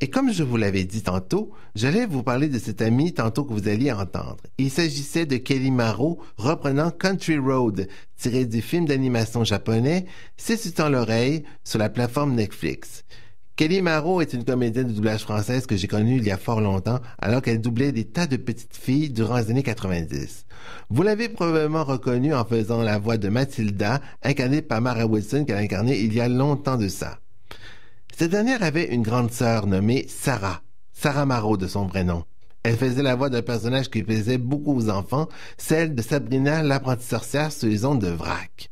Et comme je vous l'avais dit tantôt, j'allais vous parler de cet ami tantôt que vous alliez entendre. Il s'agissait de Kelly Maro reprenant Country Road, tiré du film d'animation japonais C'est sur l'oreille sur la plateforme Netflix. Kelly Maro est une comédienne de doublage française que j'ai connue il y a fort longtemps alors qu'elle doublait des tas de petites filles durant les années 90. Vous l'avez probablement reconnue en faisant la voix de Mathilda, incarnée par Mara Wilson qu'elle a incarnée il y a longtemps de ça. Cette dernière avait une grande sœur nommée Sarah Maro de son vrai nom. Elle faisait la voix d'un personnage qui plaisait beaucoup aux enfants, celle de Sabrina l'apprentie sorcière sur les ondes de Vrac.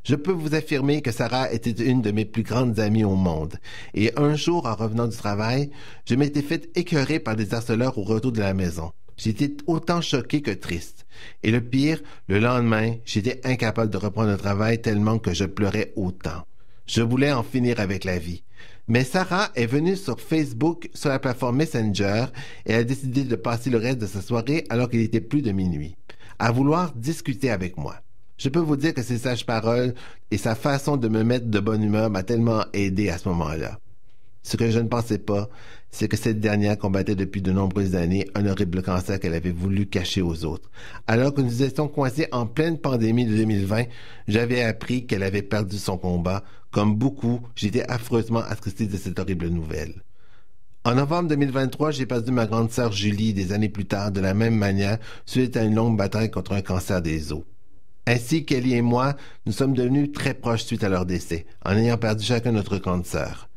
Je peux vous affirmer que Sarah était une de mes plus grandes amies au monde. Et un jour, en revenant du travail, je m'étais fait écœurer par des harceleurs au retour de la maison. J'étais autant choqué que triste. Et le pire, le lendemain, j'étais incapable de reprendre le travail tellement que je pleurais autant. Je voulais en finir avec la vie. Mais Sarah est venue sur Facebook, sur la plateforme Messenger, et a décidé de passer le reste de sa soirée alors qu'il était plus de minuit, à vouloir discuter avec moi. Je peux vous dire que ses sages paroles et sa façon de me mettre de bonne humeur m'a tellement aidé à ce moment-là. Ce que je ne pensais pas, c'est que cette dernière combattait depuis de nombreuses années un horrible cancer qu'elle avait voulu cacher aux autres. Alors que nous étions coincés en pleine pandémie de 2020, j'avais appris qu'elle avait perdu son combat. Comme beaucoup, j'étais affreusement attristé de cette horrible nouvelle. En novembre 2023, j'ai perdu ma grande sœur Julie des années plus tard de la même manière suite à une longue bataille contre un cancer des os. Ainsi, Kelly et moi, nous sommes devenus très proches suite à leur décès, en ayant perdu chacun notre grande sœur.